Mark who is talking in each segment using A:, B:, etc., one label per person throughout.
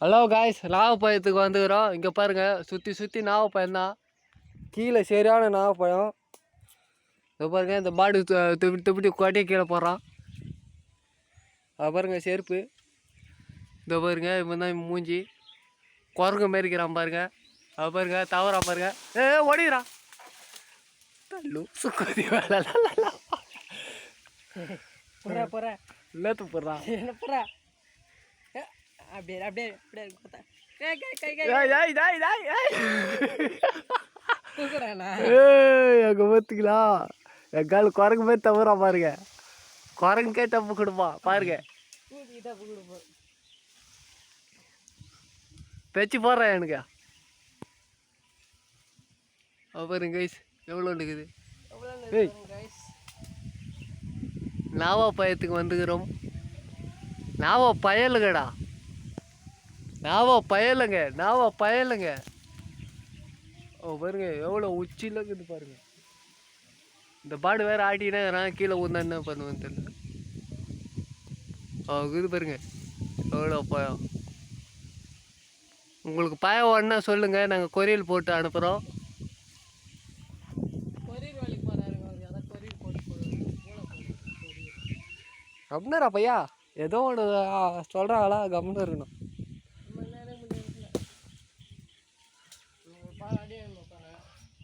A: Hello guys, நாகப்பழத்துக்கு வந்துக்கிறோம். இங்கே பாருங்கள், சுற்றி சுற்றி நாகப்பழம் தான். கீழே சரியான நாகப்பழம். இங்கே பாருங்கள், இந்த மாடு துப்பி துப்பிட்டு கொட்டையை கீழே போடுறான். அது பாருங்கள் செருப்பு. இந்த பாருங்க இவன் தான் மூஞ்சி குரங்கு மாரிக்கிறான் பாருங்க. அது பாருங்க தவறா பாருங்க. ஓடிக்கிறான் தள்ளு சுக்கதி வேலை இல்லத்து போடுறான்.
B: அப்படியே அப்படியே
A: எங்க பார்த்துக்கலாம். எங்கால குரங்கு மாதிரி தவறா பாருங்க. குரங்குக்கே தப்பு கொடுப்பான் பாருங்க. பேச்சு போடுறேன் எனக்கு. பாருங்க கைஸ் எவ்வளோ இருக்குது. நாவா பயத்துக்கு வந்துக்கிறோம். நாவா பயலுங்கடா. நாவா பயலுங்க. நாவா பயலுங்க. பாருங்க எவ்வளோ உச்சியில் இருக்குது பாருங்க. இந்த பாடு வேற ஆட்டினா நான் கீழே ஊந்தா என்ன பண்ணுவேன்னு தெரியல. இருக்குது பாருங்க எவ்வளோ பயம். உங்களுக்கு பயம் ஒன்றா சொல்லுங்க, நாங்கள் கொரியல் போட்டு அனுப்புகிறோம். அப்படின்னாரா பையா ஏதோ ஒன்று சொல்கிறாங்களா கம்முன்னு இருக்கணும்.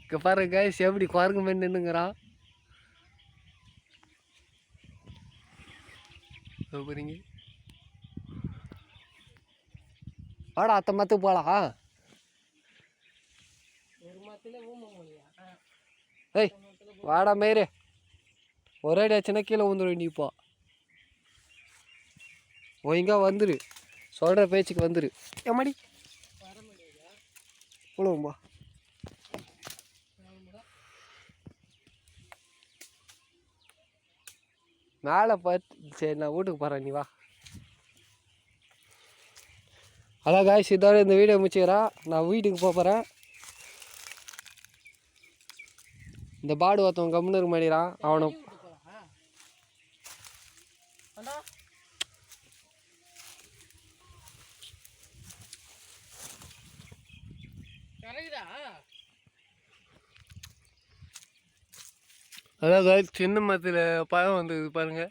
A: இங்கே பாருங்க கைஸ் எப்படி குரங்கு மாதிரி நின்றுங்கிறான். போறீங்க வாடா அத்தை மத்துக்கு போகலாம். ஏய் வாடா மேரே ஒரே ஆச்சுன்னா கீழே வந்துடும். நீ இப்போ ஒழுங்கா வந்துரு, சொல்கிற பேச்சுக்கு வந்துரு. ஏமாடி போடுவோம்பா. மேலே பார்த்து சரி நான் வீட்டுக்கு போகிறேன், நீ வா. அதான் காய்ஸ் இதோட இந்த வீடியோ முடிச்சுக்கிறேன். நான் வீட்டுக்கு போகிறேன். இந்த பாடு ஒருத்தவன் கம்முன்னு இருக்க மாட்டேறான். அவனை அதான் சின்ன மரத்தில் பழம் வந்தது பாருங்க.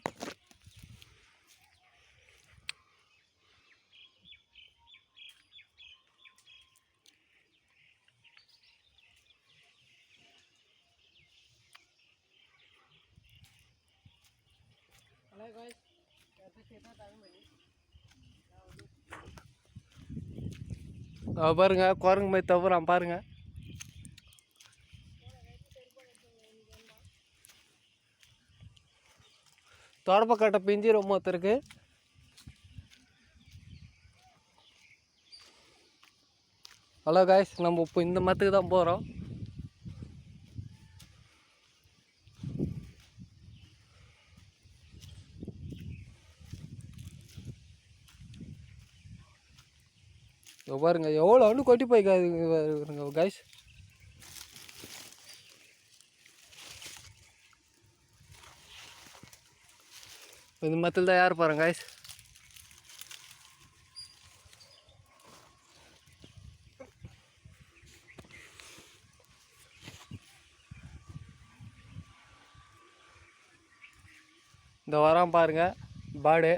A: பாருங்க குரங்கு மாதிரி தவறான் பாருங்க. தொடப்பக்கட்டை பிஞ்சு ரொம்ப ஒருத்தருக்கு. ஹலோ காய்ஸ், நம்ம இப்போ இந்த மரத்துக்கு தான் போகிறோம். பாருங்க எவ்வளோ ஒன்று கொட்டி போய்க்காதுங்க காய்ஸ். இந்த மரத்தில் தான் யார் பாருங்க காய்ஸ். இந்த வரான் பாருங்க பாடு.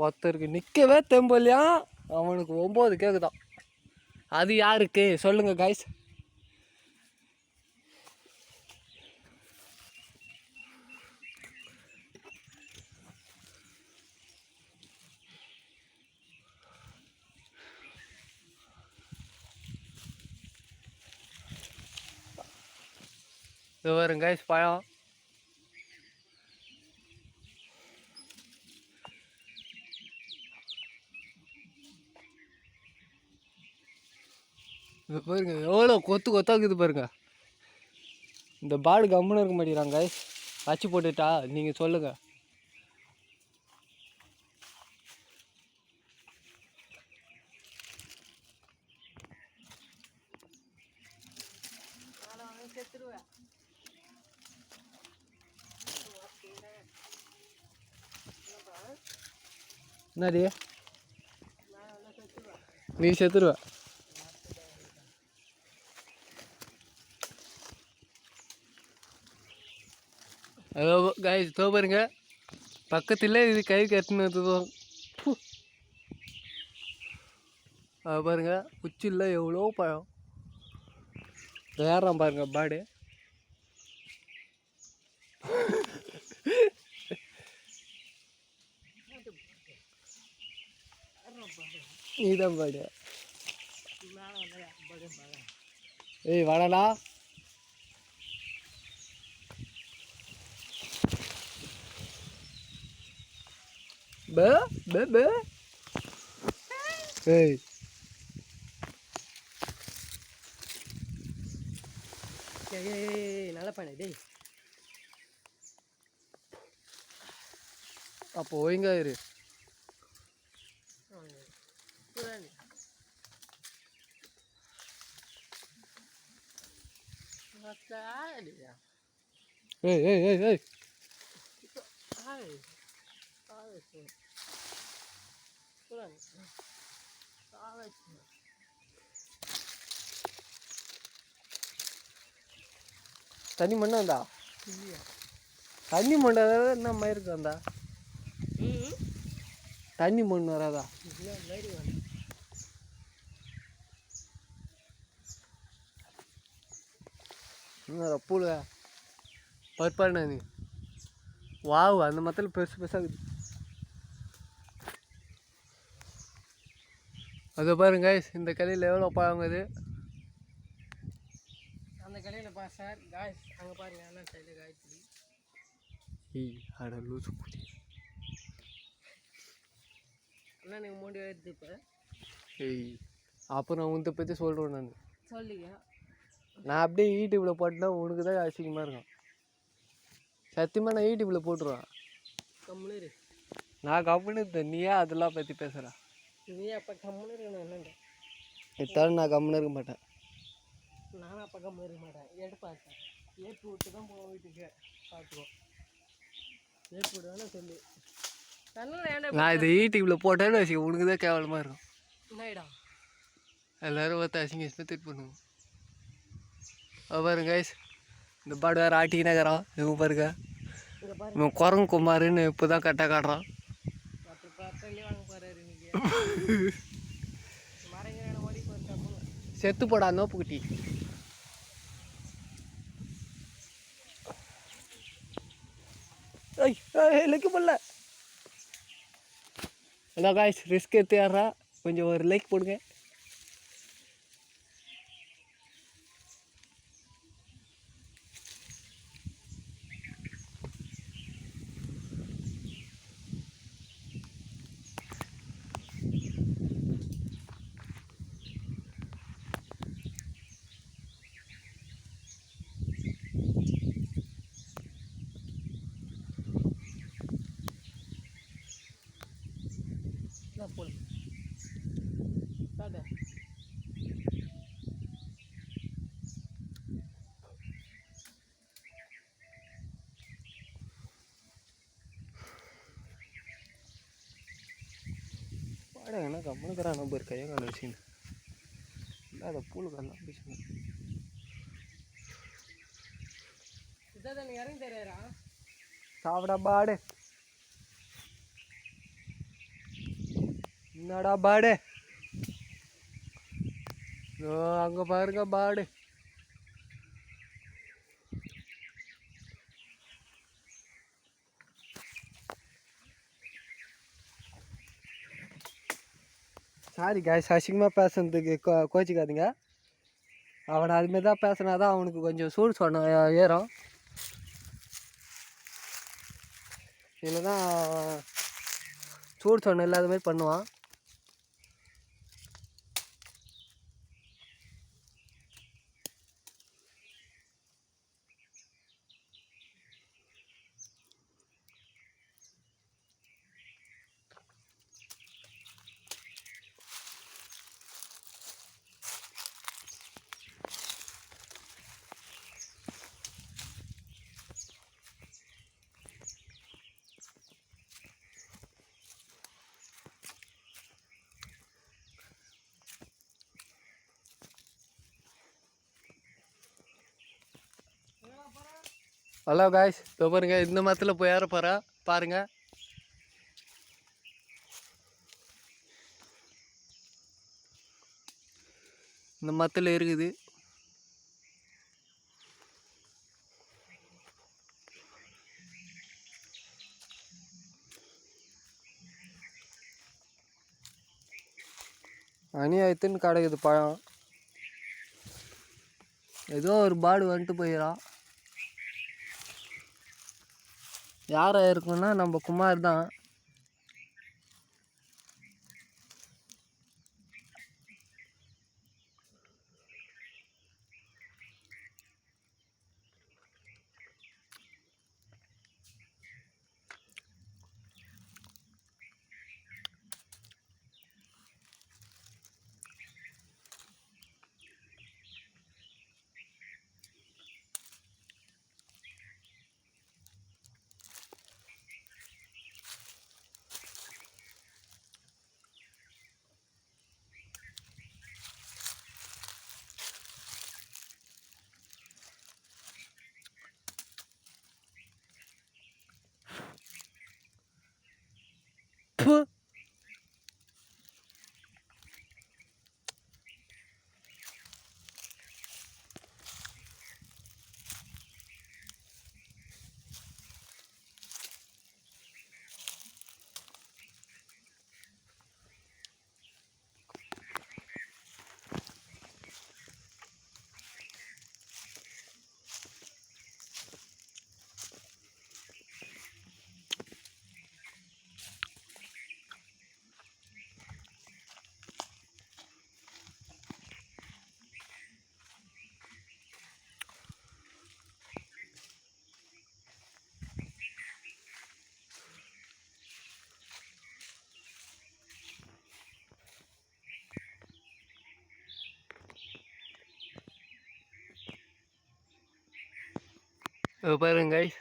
A: ஒருத்தருக்கு நிற்கவே தெம்பலையா, அவனுக்கு 9 கேக்குதான். அது யாருக்கு சொல்லுங்க காய்ஸ். இது வரும் காய்ஸ் பழம். இது பாருங்க எவ்வளோ கொத்து கொத்தாக்குது பாருங்க. இந்த பாடு கம்முன்னு இருக்க மாட்டேங்கிறாங்க காய்ஸ். அச்சு போட்டுட்டா நீங்கள் சொல்லுங்கள். என்னடி நீ செத்துருவ. அதோ காய்ஸ் தோ பாருங்க, பக்கத்தில் இது கை கட்டினதுதான். அது பாருங்க உச்சியில் எவ்வளோ பழம் ஏறான் பாருங்க பாடு. நீதான் பாடு. ஏய் வாடா. பே பே பே ஏய்
B: நல்ல பண்ண டேய்.
A: அப்போ ஒழுங்கா இரு. ஏய் ஏய் ஏய் ஏய் தண்ணி மண்ணு வந்தா தண்ணி மண்ணு என்ன மயிருக்கு வந்தா தண்ணி மண்ணு வராதா? பூல பருப்பாண்ணா நீ வாவு அந்த மரத்தில் பெருசு பெருசாக இருக்குது. அதை பாருங்க இந்த கடையில் எவ்வளோ பழங்குது.
B: அந்த கடையில் பா சார் காய்ஸ் அங்கே பாருங்க என்ன சைடு காய்ச்சி.
A: ஏய் அட லூசு குட்டி.
B: அண்ணா நீங்கள் மூடி எடுத்து இப்போ.
A: ஏய் அப்போ நான் உன்னை பற்றி சொல்கிறேன். நான்
B: சொல்லிங்க
A: நான் அப்படியே யூடியூப்பில் போட்டேன்னா உனக்கு தான் அசிங்கமாக இருக்கும். சத்தியமாக நான் யூடியூப்பில் போட்டுருவேன்.
B: கம்முனு
A: நான் கம்முன்னு இருந்தேன். நீயே அதெல்லாம் பற்றி பேசுகிறேன்.
B: நீ அப்போ கம்முனு இருக்கணும் என்னண்டு
A: இத்தாலும் நான் கம்முன்னு இருக்க மாட்டேன்.
B: நானும் அப்போ கம்முனு இருக்க மாட்டேன். எடுப்பாட்டேன் ஏற்பு விட்டு தான் போவோம் வீட்டுக்கு. பார்த்துக்குவோம் ஏற்பு விடுவானு சொல்லி
A: நான் இதை யூடியூப்பில் போட்டேன்னு வச்சுக்க உனக்கு தான் கேவலமாக இருக்கும்.
B: என்னடா
A: எல்லோரும் ஒருத்த அசிங்கமாக திருப்பி பண்ணுவோம். பாருங்க கைஸ் இந்த பாடு வேறு ஆட்டிக்கினாக்கிறான். இவங்க பாருங்க இவன் குரங்கு குமாருன்னு இப்போ தான் கரெக்டாக காட்டுறான். செத்து போடா நோப்புக்குட்டி. லைக் பண்ணல. ஹலோ காய்ஸ் ரிஸ்க் எடுத்து ஏறா கொஞ்சம் ஒரு லைக் போடுங்க.
B: போல் சாதா
A: பாட என்ன கம்மனுக்குறா நம்பர் கையை கால வச்சுன்னு இல்லாத பூலுக்கெல்லாம் பேசுங்க.
B: இதான் நீ இறங்கி தெரியாரா
A: சாப்பிடா பாடு. என்னடா பாடு அங்கே பாருங்க பாடு. சாரி காய்ஸ் அசிங்கமாக பேசுனதுக்கு கோச்சிக்காதீங்க. அவனை அதுமாரி தான் பேசினா தான் அவனுக்கு கொஞ்சம் சூடு சொன்ன ஏறும். இதில் தான் சூடு சொன்ன இல்லாத மாதிரி பண்ணுவான். ஹலோ காய்ஸ், இப்போ பாருங்க இந்த மரத்தில் போய் ஏற போகிறா பாருங்க. இந்த மரத்தில் இருக்குது. அநியாயத்துன்னு கிடக்குது பழம். ஏதோ ஒரு பாடு வந்துட்டு போயிடான். யாராக இருக்குன்னா நம்ம குமார் தான். பாருங்க guys.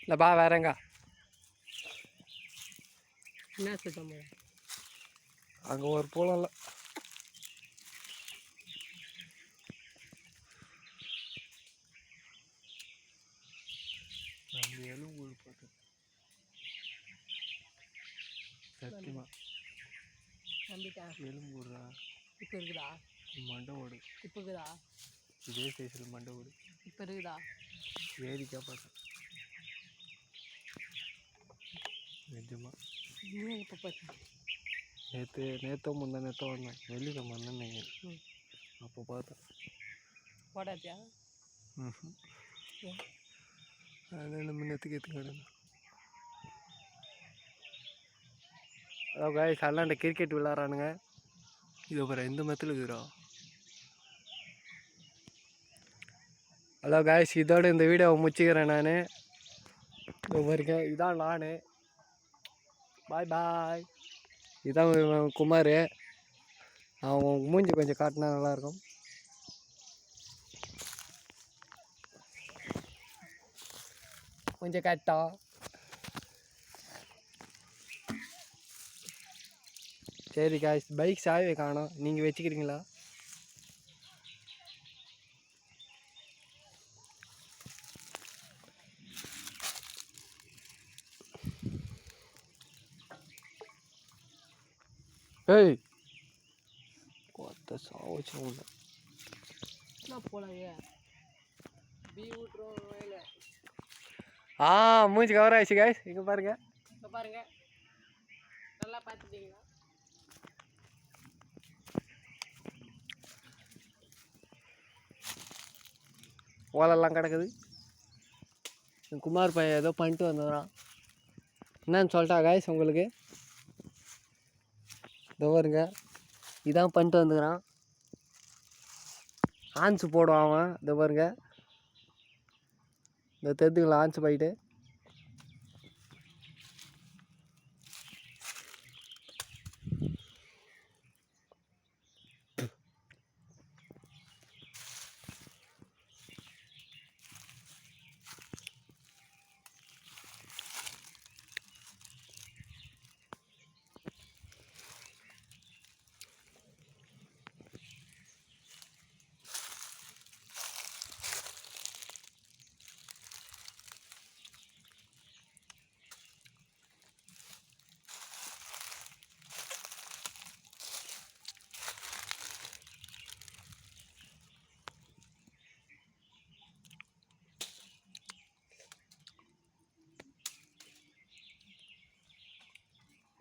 A: இல்லை பா வேறங்க
B: என்ன சுத்தம்
A: அங்கே ஒரு போகல. எலும்பு போட்டு சத்தியமா
B: நம்பிட்டேன்.
A: எலும்பு விடுறா.
B: இப்போ இருக்குதா?
A: மண்டை ஓடு.
B: இப்போ இருக்குதா?
A: இதே சைஸில் மண்டை ஓடு.
B: இப்போ இருக்குதா?
A: வேடிக்கை பார்த்தேன் நிஜமா.
B: இன்னும் இப்போ பார்த்தேன்.
A: நேற்றோ முந்தா நேற்றோ வந்தேன். வெள்ளிக்கிழமை வந்தேன். அப்போ பார்த்தேன்.
B: போடாத்தியா?
A: அது நம்ம நேற்றுக்கு ஏற்றுக்கிடுங்க. அதான் காய்ஸ் அல்லாண்ட கிரிக்கெட் விளாட்றானுங்க. இது அப்புறம் எந்த மரத்தில் இருக்குறா. ஹலோ காய்ஸ், இதோட இந்த வீடியோவை முடிச்சுக்கிறேன் நான். இதான் நான். பாய் பாய். இதான் குமார். அவன் மூஞ்சி கொஞ்சம் காட்டினா நல்லாயிருக்கும். கொஞ்சம் காட்டா. சரி காய்ஸ், பைக் சாவி காணோம். நீங்கள் வச்சுக்கிறீங்களா? ஏய் கொத்த சாவச்சு உள்ள.
B: நான் போலாங்க பீ விட்டுறோம் வயல.
A: மூஞ்சி கவர் ஆயிடுச்சு காய்ஸ். இங்கே பாருங்க.
B: இப்போ பாருங்க, நல்லா பார்த்துட்டீங்களா?
A: ஓலெல்லாம் கிடக்குது. குமார் பையன் ஏதோ பண்ணிட்டு வந்துடுறான். என்னன்னு சொல்லிட்டா காய்ஸ் உங்களுக்கு? இதோ பாருங்க, இதான் பண்ணிட்டு வந்துக்கிறான். ஆன்ஸு போடுவான் அவன். இதோ பாருங்க, இந்த தெரிஞ்சுங்களா ஆன்ஸு போயிட்டு.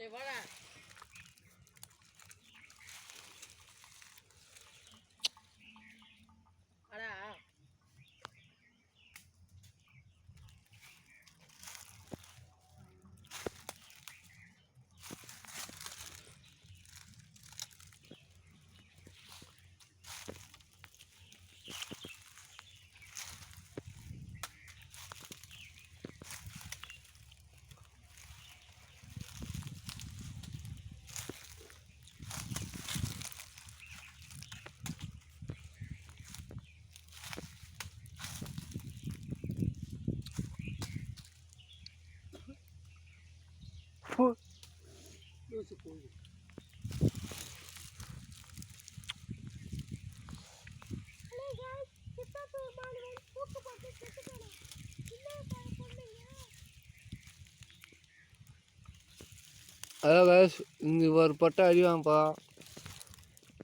B: ஏய் வாடா. வாடா. லூசு போகுது.
A: அதான் guys, இங்கே ஒரு பொட்டை அடிவாங்கப்பா.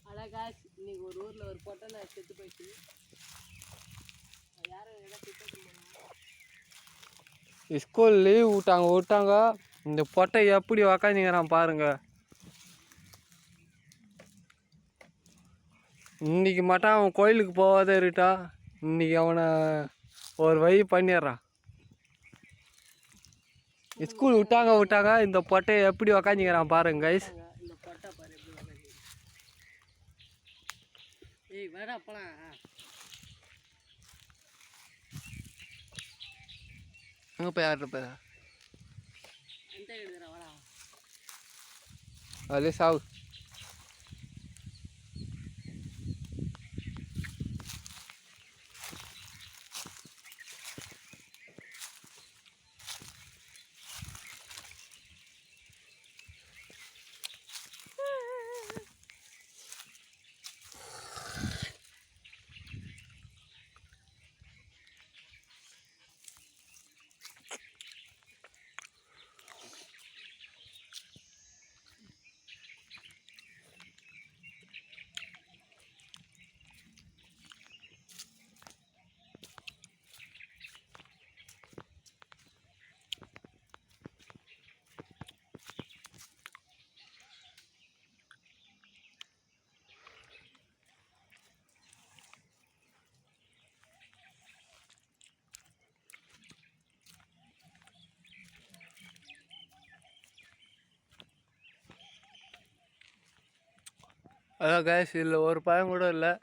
B: அழகா இன்னைக்கு ஒரு ஊரில் ஒரு பொட்டை செத்து போயிடுச்சு. யாரும் எதாவது திட்டு
A: ஸ்கூல் லீவ் விட்டாங்க. இந்த பொட்டை எப்படி உக்காந்துக்கிறான் பாருங்க. இன்னைக்கு மட்டும் அவன் கோயிலுக்கு போகாத இருட்டா. இன்னைக்கு அவனை ஒரு வழி பண்ணிடுறான். ஸ்கூல் விட்டாங்க. இந்த பொட்டையை எப்படி உக்காந்துக்கிறான் பாருங்க கைஸ்.
B: இந்த பொட்டை பாரு எப்படி உக்காந்து. ஏய் வேடா போலாம்.
A: அங்கே போய் யார்கிட்ட போய்
B: அந்த எடுக்கிறா வாடா.
A: அதுலேயே சாவு. அதான் கைஸ், இதில் ஒரு பயம் கூட இல்லை.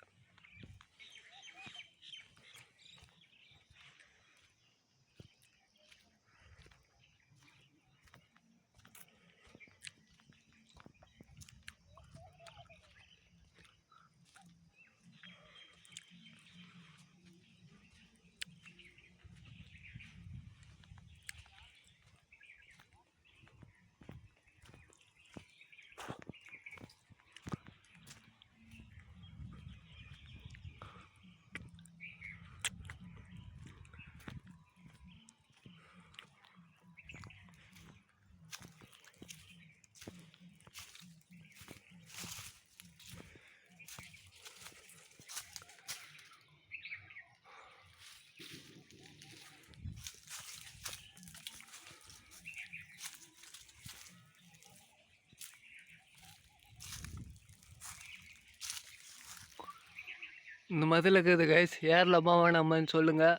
A: இந்த மதில் இருக்குது கைஸ், ஏறலாமா வேணாமான்னு சொல்லுங்கள்.